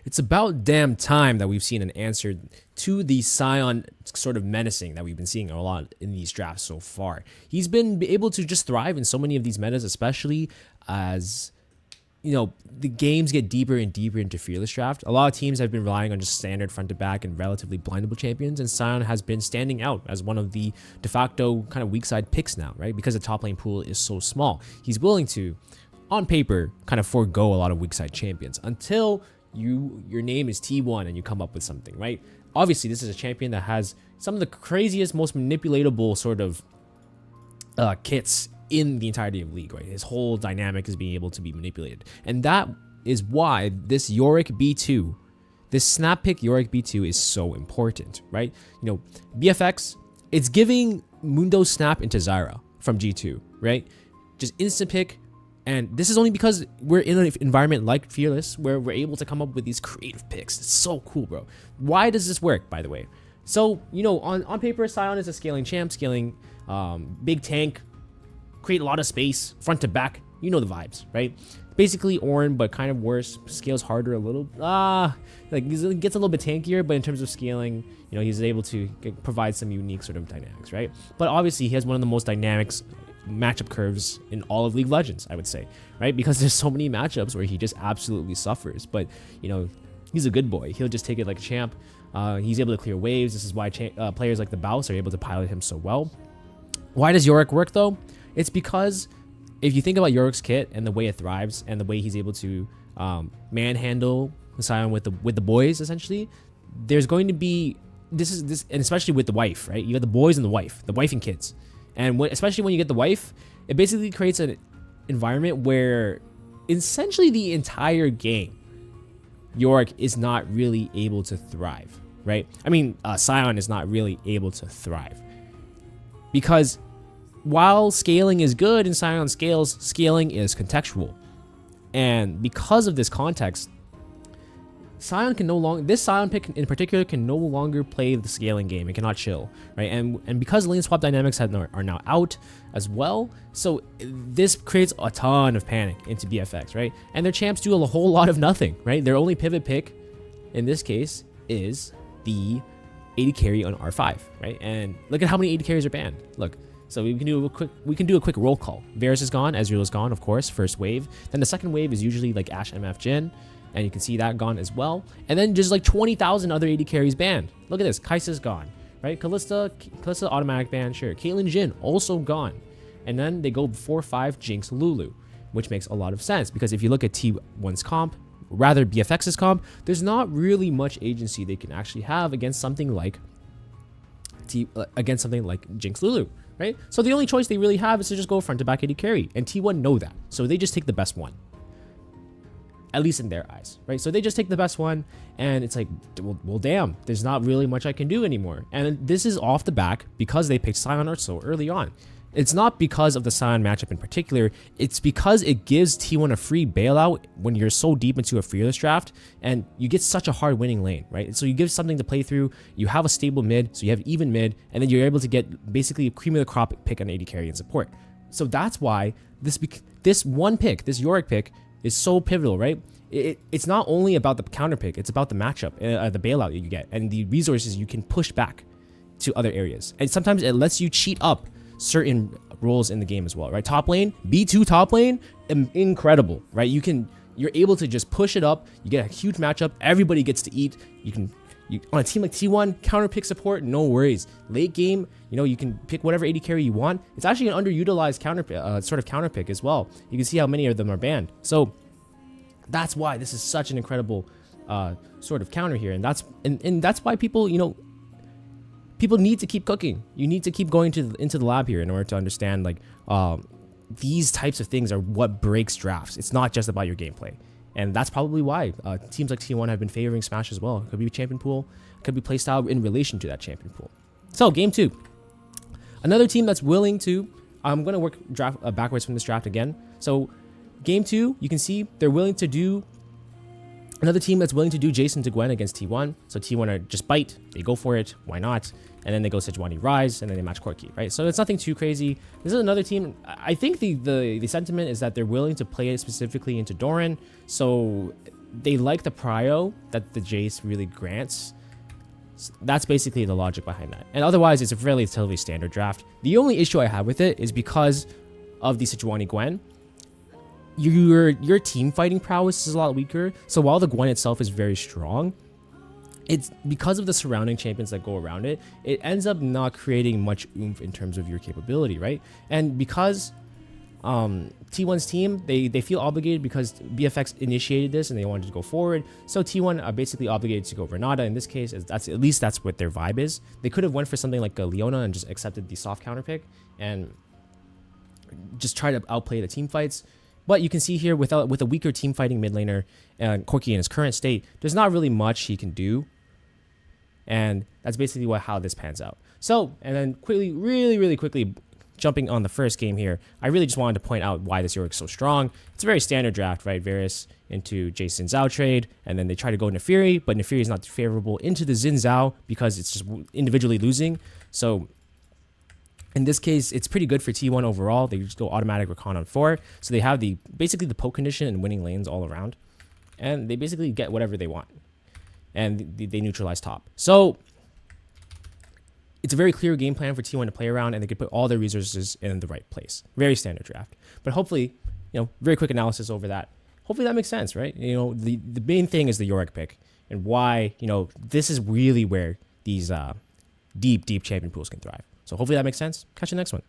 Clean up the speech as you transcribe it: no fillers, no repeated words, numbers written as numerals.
It's about damn time that we've seen an answer to the Sion sort of menacing that we've been seeing a lot in these drafts so far. He's been able to just thrive in so many of these metas, especially as the games get deeper and deeper into Fearless Draft. A lot of teams have been relying on just standard front to back and relatively blindable champions, and Sion has been standing out as one of the de facto kind of weak side picks now, right? Because the top lane pool is so small. He's willing to, on paper, kind of forego a lot of weak side champions until your name is T1 and you come up with something, right? Obviously, this is a champion that has some of the craziest, most manipulatable sort of kits in the entirety of League, right? His whole dynamic is being able to be manipulated. And that is why this Yorick B2, this snap pick Yorick B2 is so important, right? BFX, it's giving Mundo Snap into Zyra from G2, right? Just instant pick. And this is only because we're in an environment like Fearless where we're able to come up with these creative picks. It's so cool, bro. Why does this work, by the way? So, on paper, Sion is a scaling champ, scaling big tank, create a lot of space, front to back. You know the vibes, right? Basically Ornn, but kind of worse. Scales harder a little. He gets a little bit tankier, but in terms of scaling, he's able to provide some unique sort of dynamics, right? But obviously, he has one of the most dynamics matchup curves in all of League of Legends, I would say, right? Because there's so many matchups where he just absolutely suffers. But he's a good boy. He'll just take it like a champ. He's able to clear waves. This is why players like the Baus are able to pilot him so well. Why does Yorick work though? It's because if you think about Yorick's kit and the way it thrives and the way he's able to manhandle Sion with the boys, essentially, there's going to be this, and especially with the wife, right? You got the boys and the wife and kids. And especially when you get the wife, it basically creates an environment where essentially the entire game, Yorick is not really able to thrive, right? I mean, Sion is not really able to thrive. Because while scaling is good and Sion scales, scaling is contextual. And because of this context, this Sion pick in particular can no longer play the scaling game. It cannot chill, right? And because lane swap dynamics are now out as well, so this creates a ton of panic into BFX, right? And their champs do a whole lot of nothing, right? Their only pivot pick in this case is the AD carry on R5, right? And look at how many AD carries are banned. Look. So we can do a quick roll call. Varus is gone, Ezreal is gone, of course, first wave. Then the second wave is usually like Ashe MF Jhin, and you can see that gone as well. And then just like 20,000 other AD carries banned. Look at this, Kai'Sa's gone, right? Kalista automatic ban, sure. Caitlyn Jhin also gone. And then they go 4-5 Jinx Lulu, which makes a lot of sense because if you look at T1's comp, rather BFX's comp, there's not really much agency they can actually have against something like Jinx Lulu. Right? So the only choice they really have is to just go front to back AD carry, and T1 know that, so they just take the best one, at least in their eyes, right? So they just take the best one, and it's like, well, damn, there's not really much I can do anymore. And this is off the back because they picked Sion so early on. It's not because of the Sion matchup in particular. It's because it gives T1 a free bailout when you're so deep into a Fearless draft and you get such a hard winning lane, right? So you give something to play through, you have a stable mid, so you have even mid, and then you're able to get basically a cream of the crop pick on AD carry and support. So that's why this one pick, this Yorick pick, is so pivotal, right? It's not only about the counter pick, it's about the matchup, the bailout that you get, and the resources you can push back to other areas. And sometimes it lets you cheat up certain roles in the game as well, right? Top lane, B2 top lane, incredible, right? You're able to just push it up. You get a huge matchup. Everybody gets to eat. You on a team like T1, counter pick support, no worries. Late game, you can pick whatever AD carry you want. It's actually an underutilized counter pick as well. You can see how many of them are banned. So that's why this is such an incredible sort of counter here, and that's why people people need to keep cooking. You need to keep going into the lab here in order to understand these types of things are what breaks drafts. It's not just about your gameplay. And that's probably why teams like T1 have been favoring Smash as well. It could be champion pool, it could be playstyle in relation to that champion pool. So game 2. Another team that's willing to, I'm going to work backwards from this draft again. So game 2, you can see they're willing to do, another team that's willing to do Jason to Gwen against T1. So T1 are just bite, they go for it, why not? And then they go Sejuani Rise, and then they match Corki, right? So it's nothing too crazy. This is another team. I think the sentiment is that they're willing to play it specifically into Doran. So they like the prio that the Jace really grants. That's basically the logic behind that. And otherwise, it's a relatively standard draft. The only issue I have with it is because of the Sejuani Gwen. Your team fighting prowess is a lot weaker. So while the Gwen itself is very strong, it's because of the surrounding champions that go around it, it ends up not creating much oomph in terms of your capability, right? And because T1's team, they feel obligated because BFX initiated this and they wanted to go forward. So T1 are basically obligated to go Renata. In this case, that's at least that's what their vibe is. They could have went for something like a Leona and just accepted the soft counter pick and just try to outplay the team fights. But you can see here with a weaker team fighting mid laner and Corki in his current state, there's not really much he can do. And that's basically how this pans out. So, and then quickly, really quickly, jumping on the first game here, I really just wanted to point out why this Yorick's so strong. It's a very standard draft, right? Varus into Jason Zhao trade, and then they try to go Nefiri, but Nefiri is not favorable into the Xin Zhao because it's just individually losing. So in this case, it's pretty good for T1 overall. They just go automatic recon on 4. So they have basically the poke condition and winning lanes all around. And they basically get whatever they want. And they neutralize top. So it's a very clear game plan for T1 to play around, and they can put all their resources in the right place. Very standard draft. But hopefully, very quick analysis over that. Hopefully that makes sense, right? The main thing is the Yorick pick and why, this is really where these deep champion pools can thrive. So hopefully that makes sense. Catch you next one.